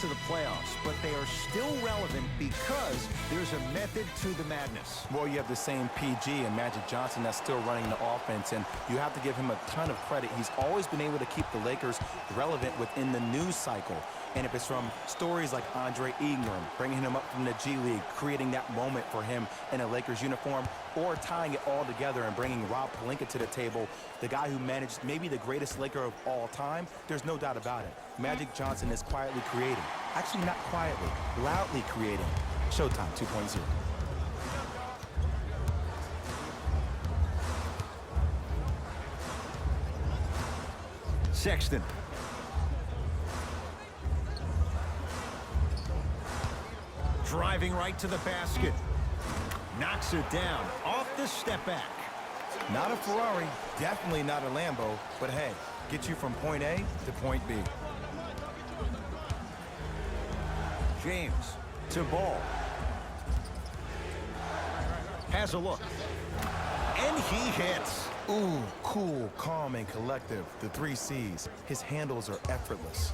to the playoffs, but they are still relevant because there's a method to the madness. Well, you have the same PG and Magic Johnson that's still running the offense, and you have to give him a ton of credit. He's always been able to keep the Lakers relevant within the news cycle. And if it's from stories like Andre Ingram, bringing him up from the G League, creating that moment for him in a Lakers uniform, or tying it all together and bringing Rob Pelinka to the table, the guy who managed maybe the greatest Laker of all time, there's no doubt about it. Magic Johnson is quietly creating. Actually, not quietly, loudly creating. Showtime 2.0. Sexton. Driving right to the basket. Knocks it down off the step back. Not a Ferrari, definitely not a Lambo, but hey, get you from point A to point B. James to ball. Has a look. And he hits. Ooh, cool, calm, and collective. The 3 C's. His handles are effortless.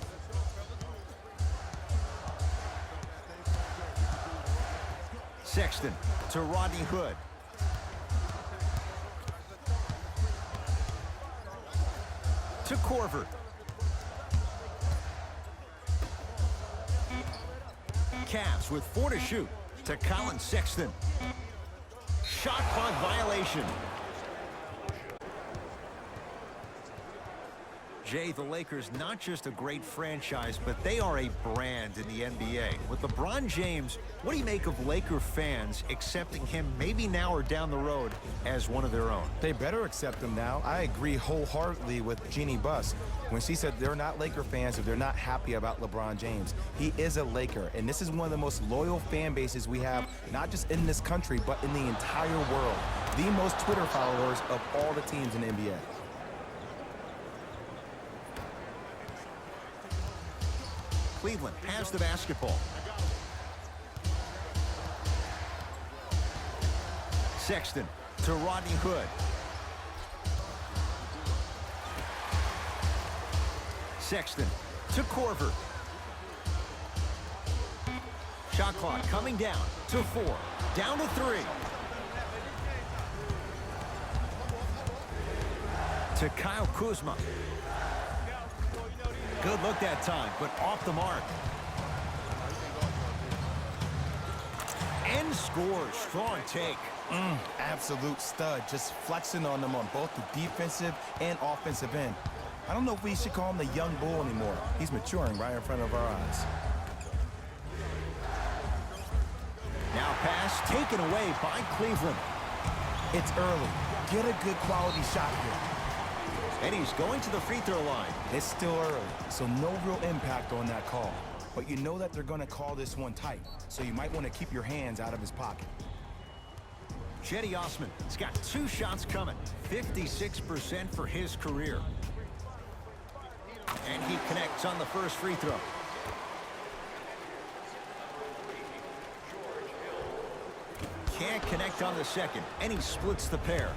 Sexton to Rodney Hood. To Korver. Cavs with 4 to shoot. To Colin Sexton. Shot clock violation. Jay, the Lakers, not just a great franchise, but they are a brand in the NBA. With LeBron James, what do you make of Laker fans accepting him maybe now or down the road as one of their own? They better accept him now. I agree wholeheartedly with Jeannie Buss when she said they're not Laker fans if they're not happy about LeBron James. He is a Laker, and this is one of the most loyal fan bases we have, not just in this country, but in the entire world. The most Twitter followers of all the teams in the NBA. Cleveland has the basketball. Sexton to Rodney Hood. Sexton to Korver. Shot clock coming down to 4. Down to 3. To Kyle Kuzma. Good look that time, but off the mark. And scores. Strong take. Absolute stud. Just flexing on them on both the defensive and offensive end. I don't know if we should call him the young bull anymore. He's maturing right in front of our eyes. Now pass taken away by Cleveland. It's early. Get a good quality shot here. And he's going to the free throw line. It's still early, so no real impact on that call. But you know that they're going to call this one tight, so you might want to keep your hands out of his pocket. Cedi Osman has got 2 shots coming. 56% for his career. And he connects on the first free throw. Can't connect on the second, and he splits the pair.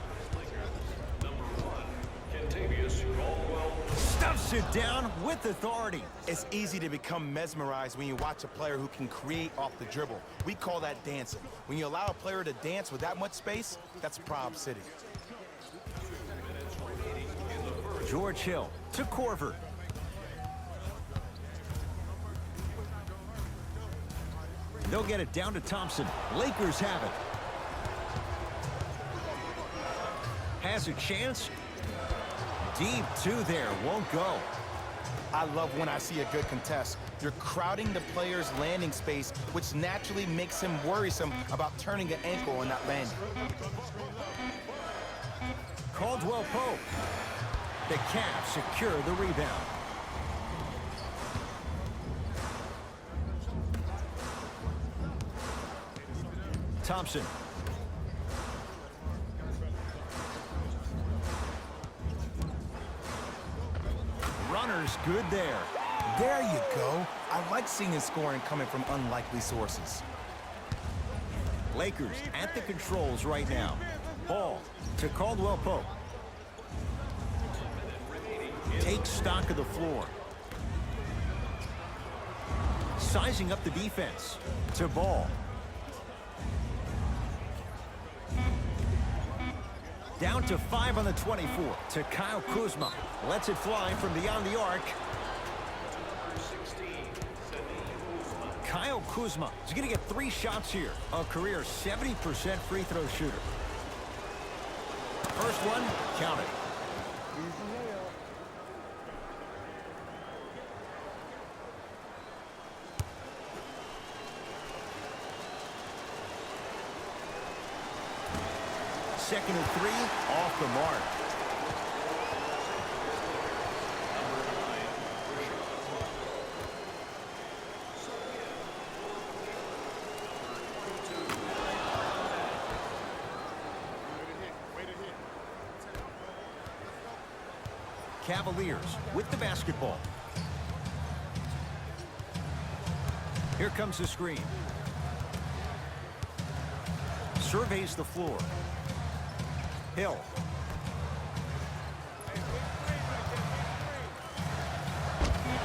Stuffs it down with authority. It's easy to become mesmerized when you watch a player who can create off the dribble. We call that dancing. When you allow a player to dance with that much space, that's Prob City. George Hill to Korver. They'll get it down to Thompson. Lakers have it. Has a chance. Deep 2 there, won't go. I love when I see a good contest. You're crowding the player's landing space, which naturally makes him worrisome about turning an ankle on that landing. Caldwell Pope. The Cavs secure the rebound. Thompson. Runner's good there. There you go. I like seeing scoring coming from unlikely sources. Lakers at the controls right now. Ball to Caldwell Pope. Takes stock of the floor. sizing up the defense. To ball. Down to 5 on the 24 to Kyle Kuzma. Lets it fly from beyond the arc. Kyle Kuzma is going to get 3 shots here. A career 70% free throw shooter. First one, count it. Second and 3, off the mark. Cavaliers with the basketball. Here comes the screen. Surveys the floor. Hill.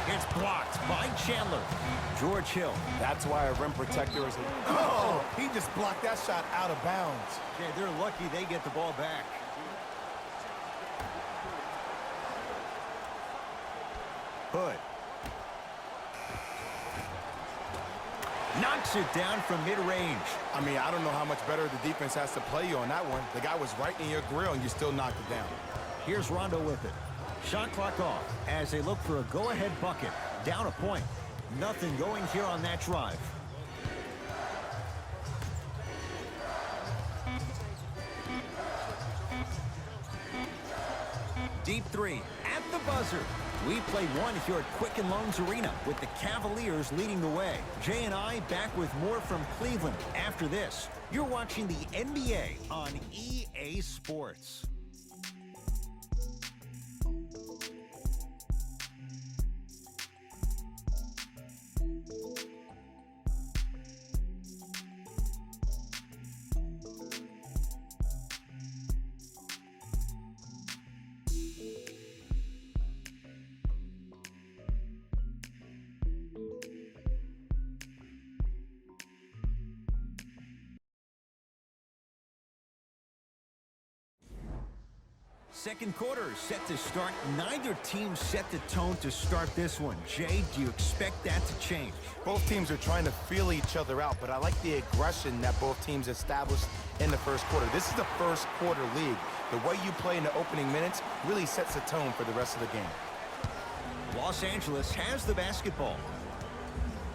It's blocked by Chandler. George Hill. That's why a rim protector is Oh, he just blocked that shot out of bounds. Okay, they're lucky they get the ball back. Hood. Knocks it down from mid-range. I mean, I don't know how much better the defense has to play you on that one. The guy was right in your grill, and you still knocked it down. Here's Rondo with it. Shot clock off as they look for a go-ahead bucket. Down a point. Nothing going here on that drive. Deep 3 at the buzzer. We play one here at Quicken Loans Arena with the Cavaliers leading the way. Jay and I back with more from Cleveland after this. You're watching the NBA on EA Sports. Second quarter is set to start. Neither team set the tone to start this one. Jay, do you expect that to change? Both teams are trying to feel each other out, but I like the aggression that both teams established in the first quarter. This is the first quarter league. The way you play in the opening minutes really sets the tone for the rest of the game. Los Angeles has the basketball.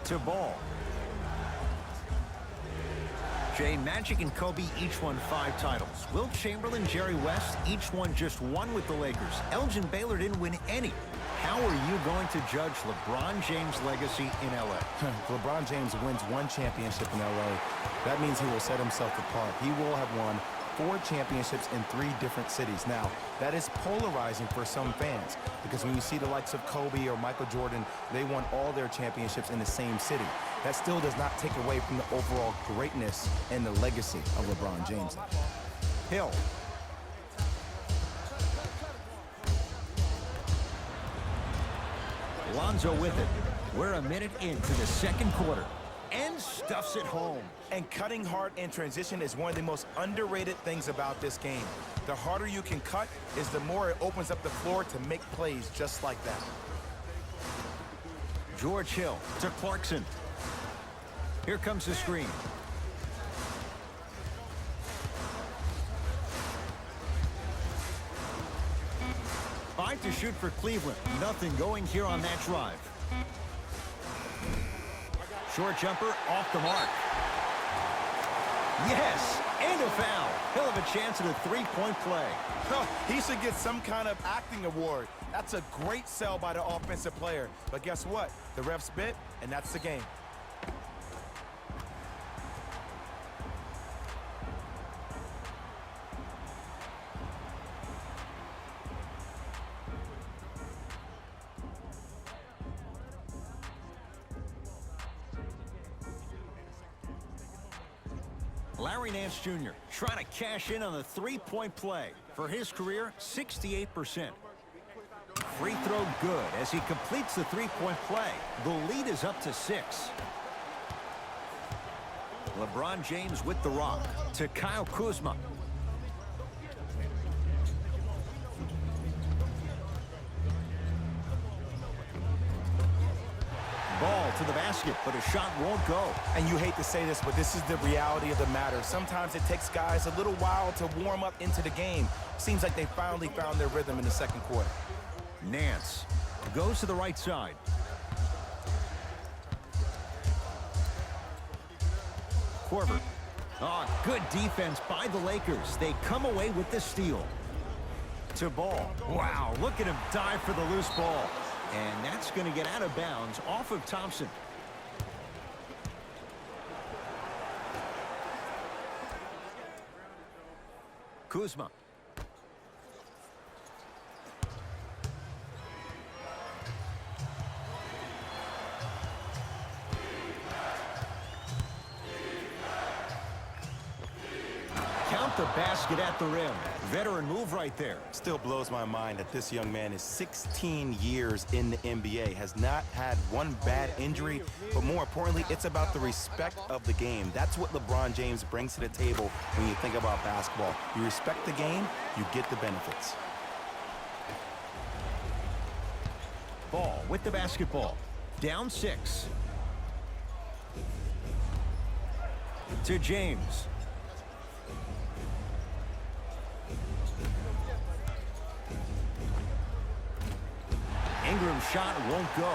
To ball. Jay, Magic and Kobe each won 5 titles. Wilt Chamberlain, Jerry West, each won just 1 with the Lakers. Elgin Baylor didn't win any. How are you going to judge LeBron James' legacy in L.A.? LeBron James wins 1 championship in L.A. That means he will set himself apart. He will have won 4 championships in 3 different cities. Now, that is polarizing for some fans because when you see the likes of Kobe or Michael Jordan, they won all their championships in the same city. That still does not take away from the overall greatness and the legacy of LeBron James. Hill. Lonzo with it. We're a minute into the second quarter. And stuffs it home. And cutting hard in transition is one of the most underrated things about this game. The harder you can cut is the more it opens up the floor to make plays just like that. George Hill to Clarkson. Here comes the screen. Five to shoot for Cleveland. Nothing going here on that drive. Short jumper off the mark. Yes, and a foul. He'll have a chance at a three-point play. Oh, he should get some kind of acting award. That's a great sell by the offensive player. But guess what? The refs bit, and that's the game. Larry Nance Jr. trying to cash in on the three-point play. For his career, 68%. Free throw good as he completes the three-point play. The lead is up to 6. LeBron James with the rock to Kyle Kuzma. Ball to the basket, but a shot won't go. And you hate to say this, but this is the reality of the matter. Sometimes it takes guys a little while to warm up into the game. Seems like they finally found their rhythm in the second quarter. Nance goes to the right side. Korver. Oh, good defense by the Lakers. They come away with the steal. To Ball. Wow, look at him dive for the loose ball. And that's going to get out of bounds off of Thompson. Kuzma. Count the basket at the rim. Veteran move right there. Still blows my mind that this young man is 16 years in the NBA, has not had one bad injury, but more importantly, it's about the respect of the game. That's what LeBron James brings to the table when you think about basketball. You respect the game, you get the benefits. Ball with the basketball. Down 6. To James. Ingram's shot won't go.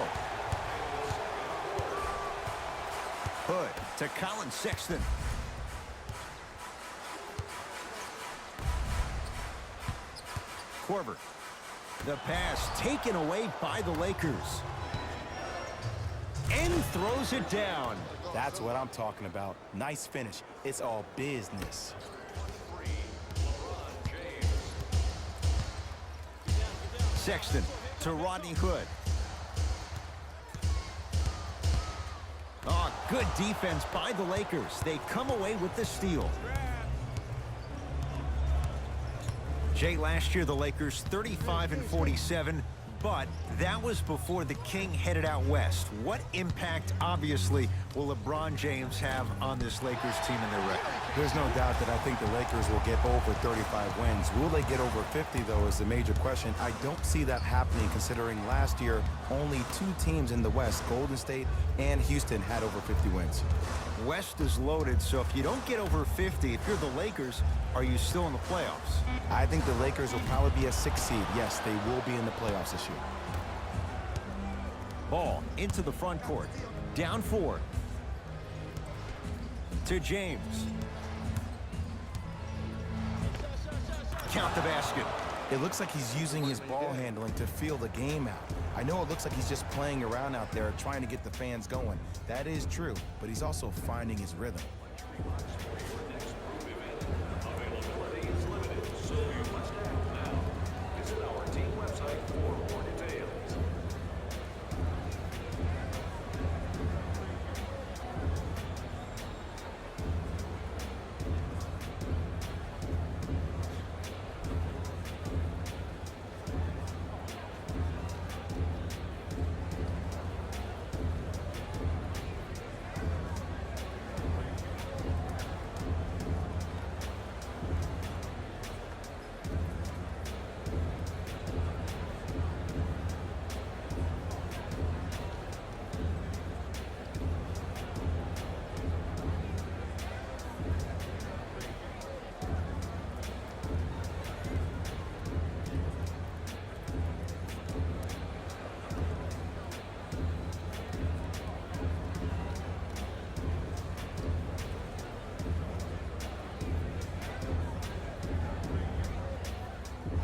Hood to Colin Sexton. Korver. The pass taken away by the Lakers. And throws it down. That's what I'm talking about. Nice finish. It's all business. Sexton to Rodney Hood. Oh, good defense by the Lakers. They come away with the steal. Jay, last year the Lakers 35-47, but that was before the King headed out west. What impact, obviously, will LeBron James have on this Lakers team and their record? There's no doubt that I think the Lakers will get over 35 wins. Will they get over 50, though, is the major question. I don't see that happening, considering last year only 2 teams in the West, Golden State and Houston, had over 50 wins. West is loaded, so if you don't get over 50, if you're the Lakers, are you still in the playoffs? I think the Lakers will probably be a 6th seed. Yes, they will be in the playoffs this year. Ball into the front court. Down 4. To James. Count the basket. It looks like he's using his ball handling to feel the game out. I know it looks like he's just playing around out there trying to get the fans going. That is true, but he's also finding his rhythm.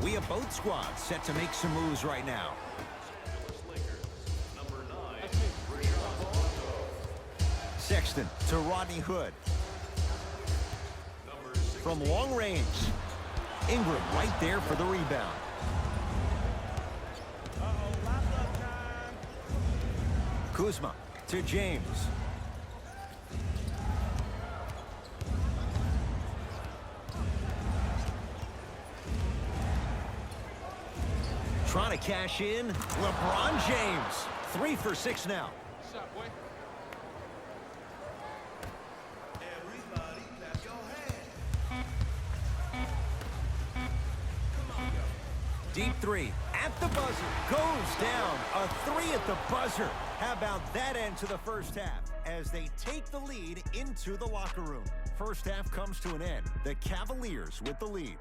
We have both squads set to make some moves right now. Sexton to Rodney Hood. From long range. Ingram right there for the rebound. Kuzma to James. Trying to cash in. LeBron James. 3 for 6 now. Deep three at the buzzer. Goes down. A 3 at the buzzer. How about that end to the first half as they take the lead into the locker room. First half comes to an end. The Cavaliers with the lead.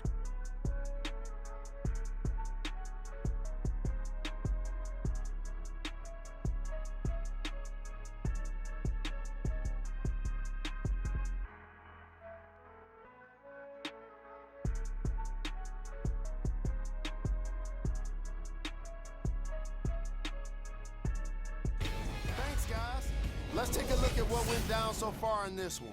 Thanks, guys. Let's take a look at what went down so far in this one.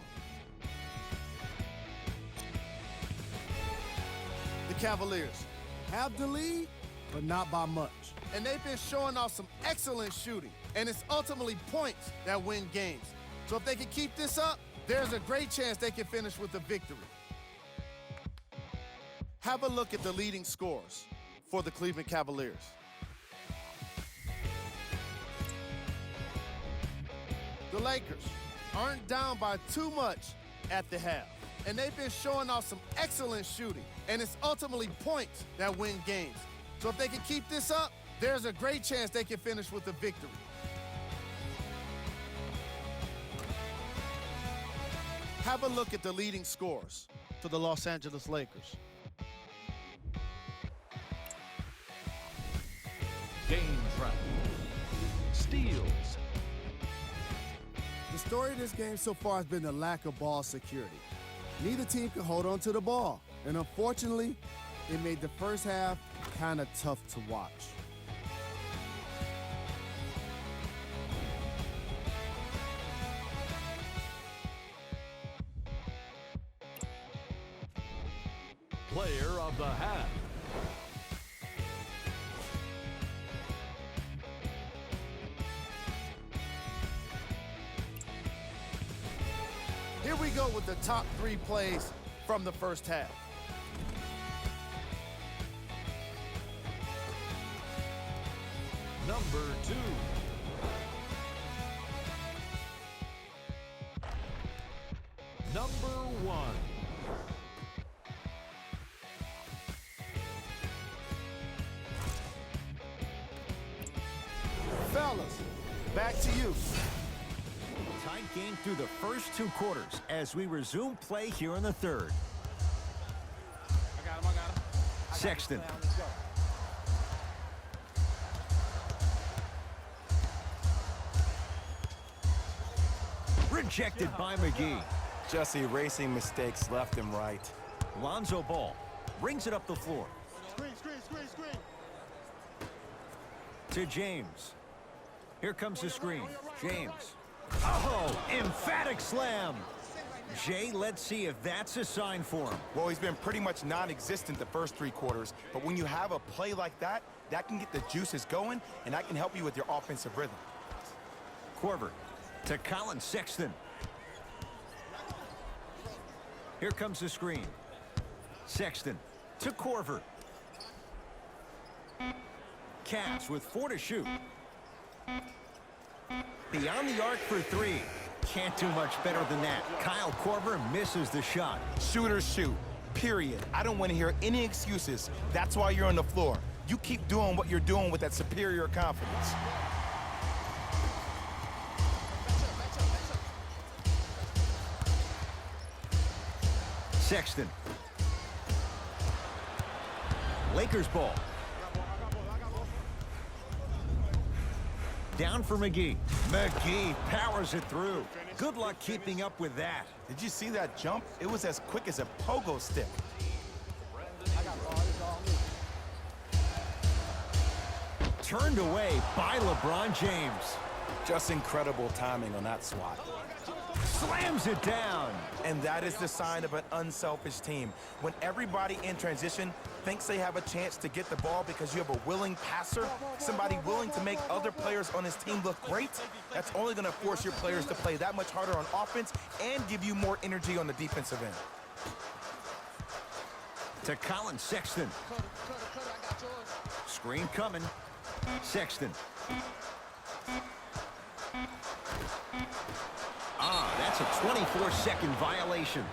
The Cavaliers have the lead, but not by much. And they've been showing off some excellent shooting, and it's ultimately points that win games. So if they can keep this up, there's a great chance they can finish with a victory. Have a look at the leading scorers for the Cleveland Cavaliers. The Lakers aren't down by too much at the half, and they've been showing off some excellent shooting, and it's ultimately points that win games. So if they can keep this up, there's a great chance they can finish with a victory. Have a look at the leading scorers for the Los Angeles Lakers. Game travel. Steals. The story of this game so far has been the lack of ball security. Neither team could hold on to the ball, and unfortunately, it made the first half kind of tough to watch. Player of the half. Here we go with the top 3 plays from the first half. Number 2. Number 1. Fellas, back to you. Tight game through the first 2 quarters as we resume play here in the third. I got him. Sexton. Let's go. Rejected by McGee. Just erasing mistakes left and right. Lonzo Ball brings it up the floor. Screen. To James. Here comes the screen. James. Oh, emphatic slam. Jay, let's see if that's a sign for him. Well, he's been pretty much non-existent the first 3 quarters, but when you have a play like that, that can get the juices going, and that can help you with your offensive rhythm. Korver to Colin Sexton. Here comes the screen. Sexton to Korver. Cavs with 4 to shoot. Beyond the arc for 3. Can't do much better than that. Kyle Korver misses the shot. Shooters shoot, period. I don't want to hear any excuses. That's why you're on the floor. You keep doing what you're doing with that superior confidence. Sexton. Lakers ball. Down for McGee. McGee powers it through. Good luck keeping up with that. Did you see that jump? It was as quick as a pogo stick. Turned away by LeBron James. Just incredible timing on that swat. Slams it down. And that is the sign of an unselfish team. When everybody in transition thinks they have a chance to get the ball because you have a willing passer, somebody willing to make other players on his team look great, that's only going to force your players to play that much harder on offense and give you more energy on the defensive end. To Colin Sexton. Screen coming. Sexton. That's a 24-second violation.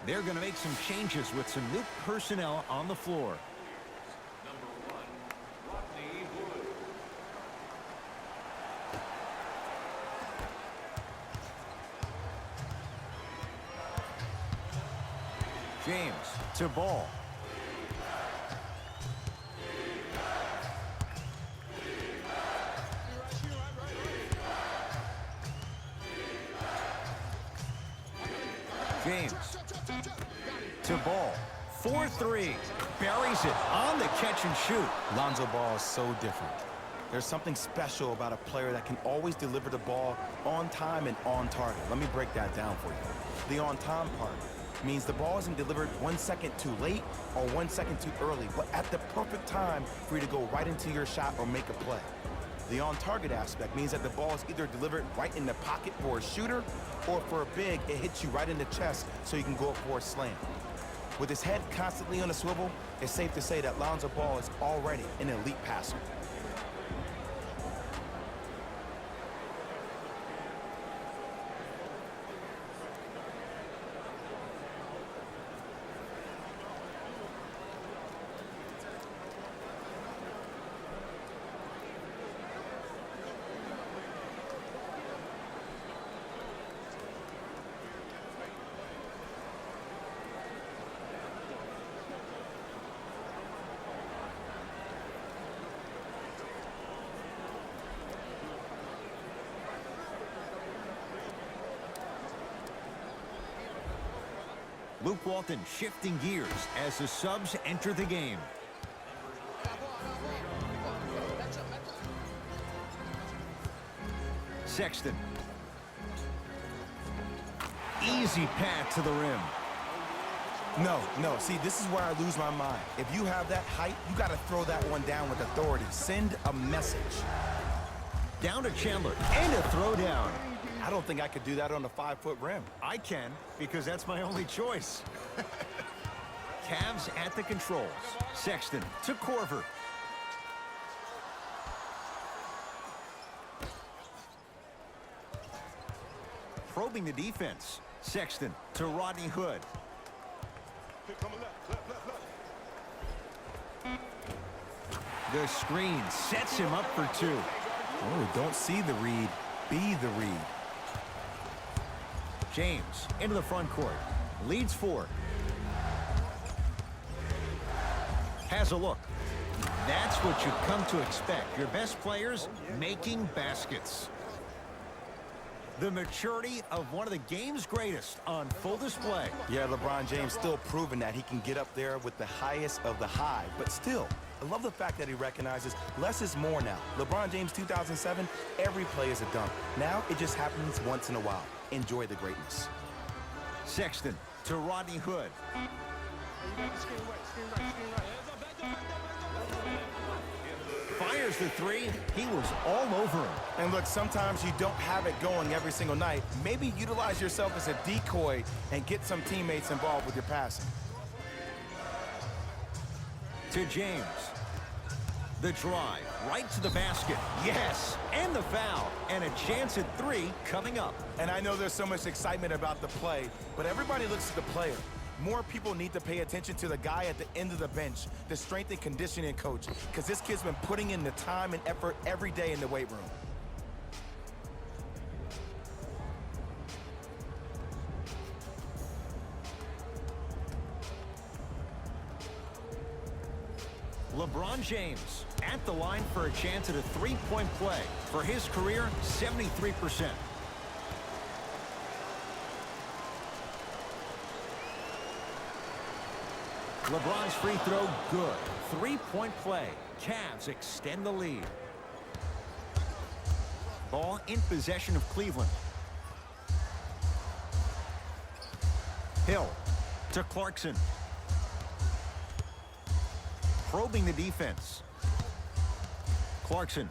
They're going to make some changes with some new personnel on the floor. James to ball. James to ball. 4-3. Buries it on the catch and shoot. Lonzo Ball is so different. There's something special about a player that can always deliver the ball on time and on target. Let me break that down for you. The on time part means the ball isn't delivered 1 second too late or 1 second too early, but at the perfect time for you to go right into your shot or make a play. The on-target aspect means that the ball is either delivered right in the pocket for a shooter, or for a big, it hits you right in the chest so you can go for a slam. With his head constantly on a swivel, it's safe to say that Lonzo Ball is already an elite passer. Luke Walton shifting gears as the subs enter the game. Sexton. Easy pass to the rim. No. See, this is where I lose my mind. If you have that height, you got to throw that one down with authority. Send a message. Down to Chandler. And a throwdown. I don't think I could do that on a 5-foot rim. I can, because that's my only choice. Cavs at the controls. Sexton to Korver. Probing the defense. Sexton to Rodney Hood. The screen sets him up for two. Oh, don't see the read. Be the read. James into the front court. Leads 4. Has a look. That's what you've come to expect. Your best players making baskets. The maturity of one of the game's greatest on full display. Yeah, LeBron James still proving that he can get up there with the highest of the high. But still, I love the fact that he recognizes less is more now. LeBron James 2007, every play is a dunk. Now it just happens once in a while. Enjoy the greatness. Sexton to Rodney Hood. Fires the 3. He was all over him. And look, sometimes you don't have it going every single night. Maybe utilize yourself as a decoy and get some teammates involved with your passing. To James. The drive right to the basket. Yes, and the foul. And a chance at 3 coming up. And I know there's so much excitement about the play, but everybody looks at the player. More people need to pay attention to the guy at the end of the bench, the strength and conditioning coach, because this kid's been putting in the time and effort every day in the weight room. LeBron James at the line for a chance at a 3-point play. For his career, 73%. LeBron's free throw, good. 3-point play. Cavs extend the lead. Ball in possession of Cleveland. Hill to Clarkson. Probing the defense. Clarkson.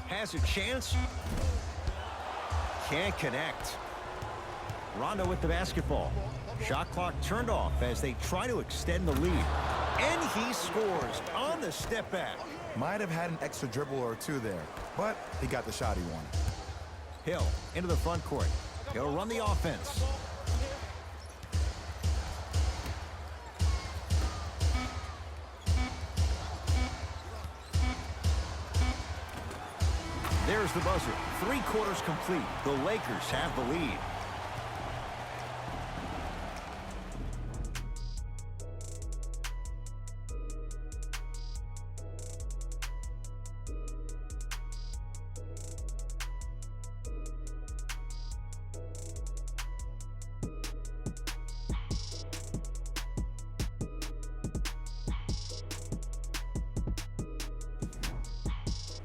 Has a chance. Can't connect. Rondo with the basketball. Shot clock turned off as they try to extend the lead. And he scores on the step back. Might have had an extra dribble or two there, but he got the shot he wanted. Hill into the front court. He'll run the offense. There's the buzzer. 3 quarters complete. The Lakers have the lead.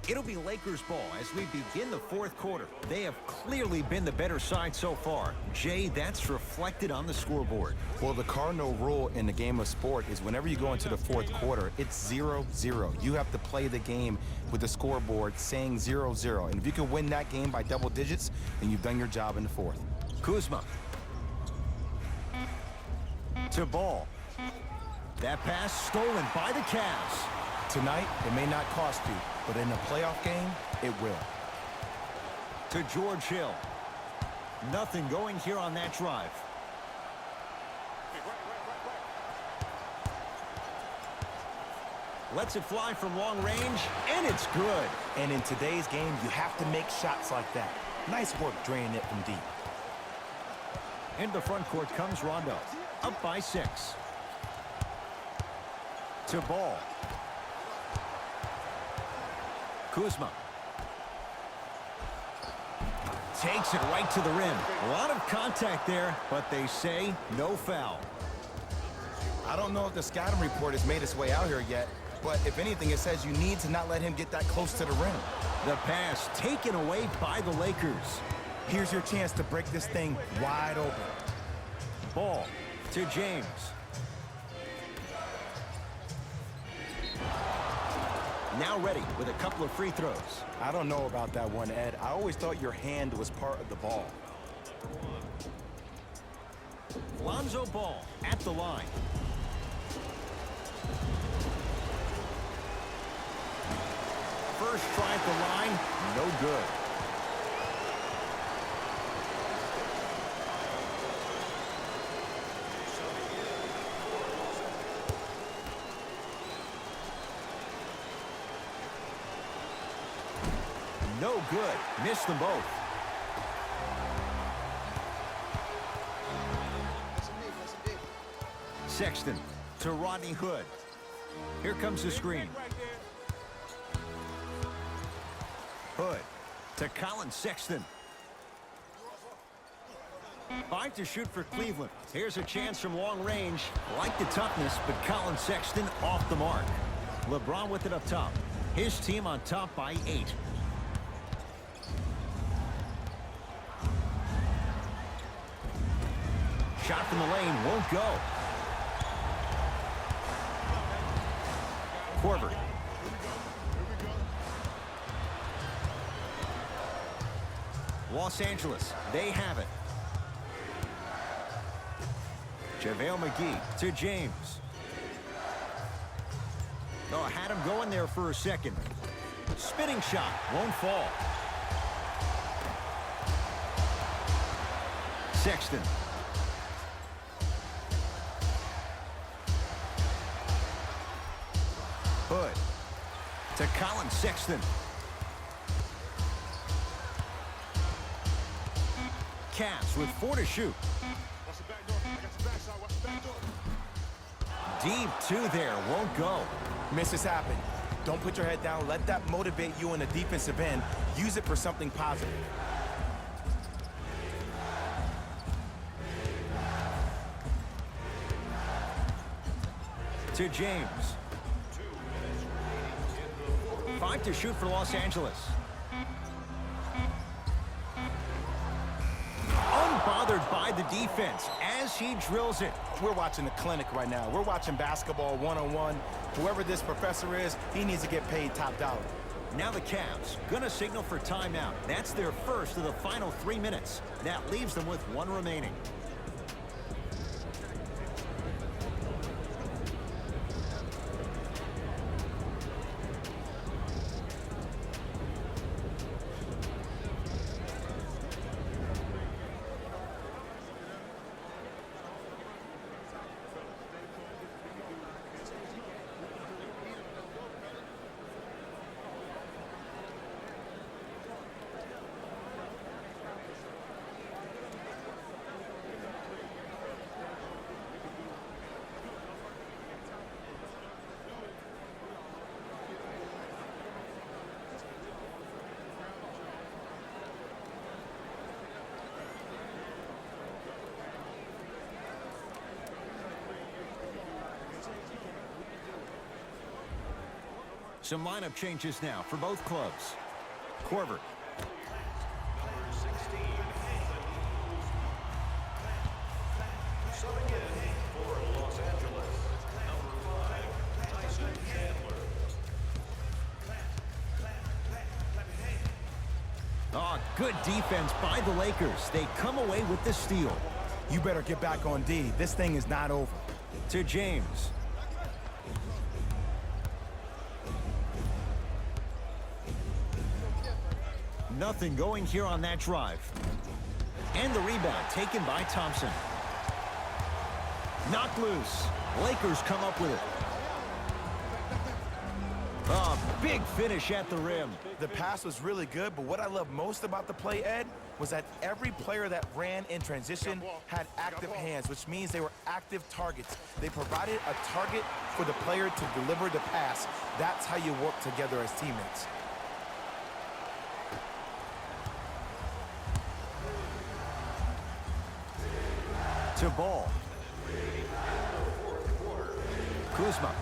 It'll be Lakers ball as we begin the 4th quarter. They have clearly been the better side so far. Jay, that's reflected on the scoreboard. Well, the cardinal rule in the game of sport is whenever you go into the 4th quarter, it's 0-0. You have to play the game with the scoreboard saying 0-0. And if you can win that game by double digits, then you've done your job in the 4th. Kuzma. To Ball. That pass stolen by the Cavs. Tonight, it may not cost you, but in a playoff game, it will. To George Hill. Nothing going here on that drive. Lets it fly from long range, and it's good. And in today's game, you have to make shots like that. Nice work draining it from deep. Into the front court comes Rondo. Up by 6. To Ball. Kuzma. Takes it right to the rim. A lot of contact there, but they say no foul. I don't know if the scouting report has made its way out here yet, but if anything, it says you need to not let him get that close to the rim. The pass taken away by the Lakers. Here's your chance to break this thing wide open. Ball to James. Now ready with a couple of free throws. I don't know about that one, Ed. I always thought your hand was part of the ball. Lonzo Ball at the line. First try at the line, no good. No good. Missed them both. Sexton to Rodney Hood. Here comes the screen. Hood to Colin Sexton. 5 to shoot for Cleveland. Here's a chance from long range. Like the toughness, but Colin Sexton off the mark. LeBron with it up top. His team on top by 8. Shot from the lane won't go. Korver. Los Angeles, they have it. JaVale McGee to James. Oh, had him going there for a second. Spinning shot, won't fall. Sexton. Hood to Colin Sexton. Cavs with 4 to shoot. Deep 2 there, won't go. Misses happen. Don't put your head down. Let that motivate you in the defensive end. Use it for something positive. To James. 5 to shoot for Los Angeles. Unbothered by the defense as he drills it. We're watching a clinic right now. We're watching basketball one-on-one. Whoever this professor is, he needs to get paid top dollar. Now the Cavs gonna signal for timeout. That's their first of the final 3 minutes. That leaves them with one remaining. Some lineup changes now for both clubs. Corver. Oh, good defense by the Lakers. They come away with the steal. You better get back on D. This thing is not over. To James. Nothing going here on that drive. And the rebound taken by Thompson. Knocked loose. Lakers come up with it. Oh, big finish at the rim. The pass was really good, but what I love most about the play, Ed, was that every player that ran in transition had active hands, which means they were active targets. They provided a target for the player to deliver the pass. That's how you work together as teammates. To Ball. Kuzma.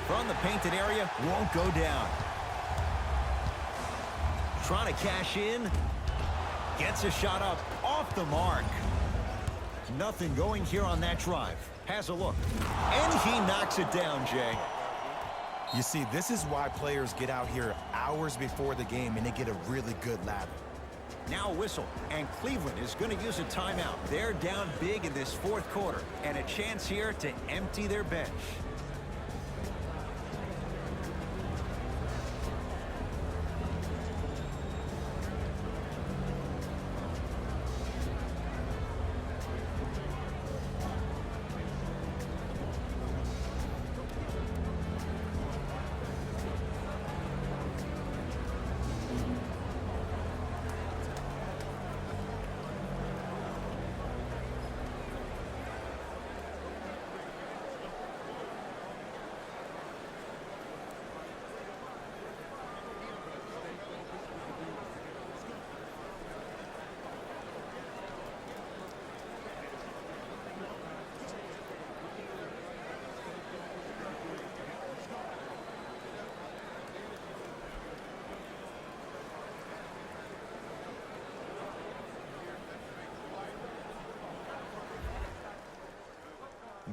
From the painted area, won't go down. Trying to cash in. Gets a shot up, off the mark. Nothing going here on that drive. Has a look. And he knocks it down, Jay. You see, this is why players get out here hours before the game and they get a really good lather. Now a whistle, and Cleveland is going to use a timeout. They're down big in this fourth quarter, and a chance here to empty their bench.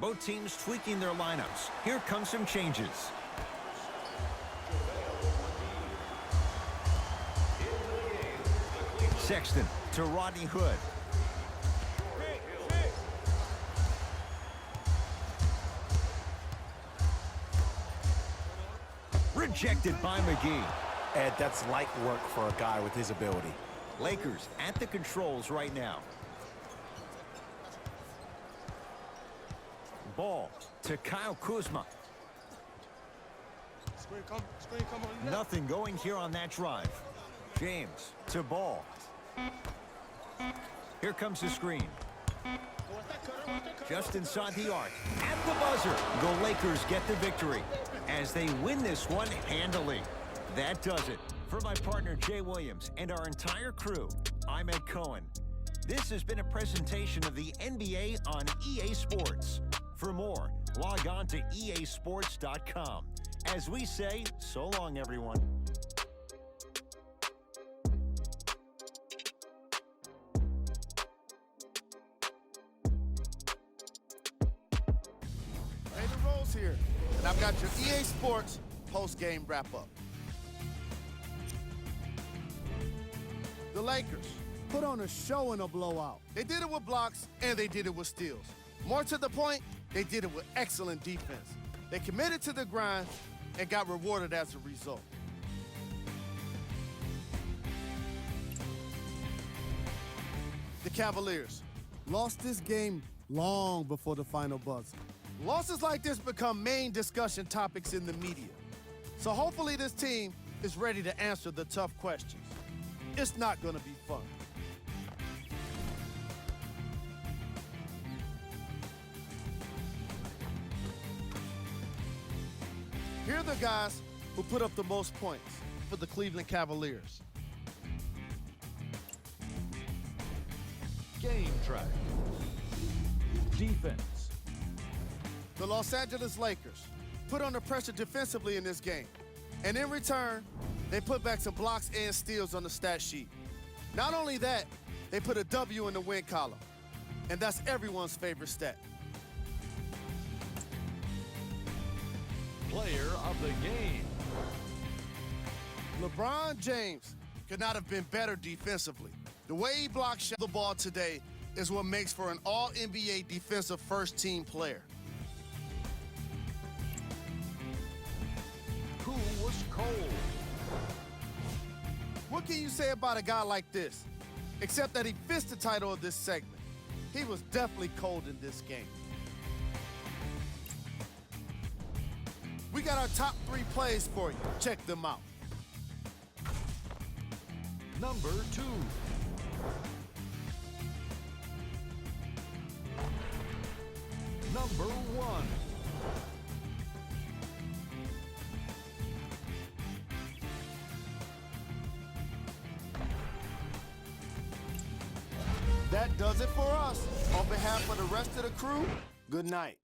Both teams tweaking their lineups. Here come some changes. Sexton to Rodney Hood. Rejected by McGee. Ed, that's light work for a guy with his ability. Lakers at the controls right now. Ball to Kyle Kuzma. Screen come on. Nothing going here on that drive. James to Ball. Here comes the screen. Just inside the arc. At the buzzer, the Lakers get the victory as they win this one handily. That does it. For my partner Jay Williams and our entire crew, I'm Ed Cohen. This has been a presentation of the NBA on EA Sports. For more, log on to easports.com. As we say, so long, everyone. got your EA Sports post-game wrap-up. The Lakers put on a show in a blowout. They did it with blocks, and they did it with steals. More to the point, they did it with excellent defense. They committed to the grind and got rewarded as a result. The Cavaliers lost this game long before the final buzzer. Losses like this become main discussion topics in the media. So hopefully this team is ready to answer the tough questions. It's not going to be fun. Here are the guys who put up the most points for the Cleveland Cavaliers. Game track. Defense. The Los Angeles Lakers put under pressure defensively in this game. And in return, they put back some blocks and steals on the stat sheet. Not only that, they put a W in the win column. And that's everyone's favorite stat. Player of the game. LeBron James could not have been better defensively. The way he blocks the ball today is what makes for an all-NBA defensive first-team player. Who was cold? What can you say about a guy like this? Except that he fits the title of this segment. He was definitely cold in this game. We got our top 3 plays for you. Check them out. Number 2. Number 1. That does it for us. On behalf of the rest of the crew, good night.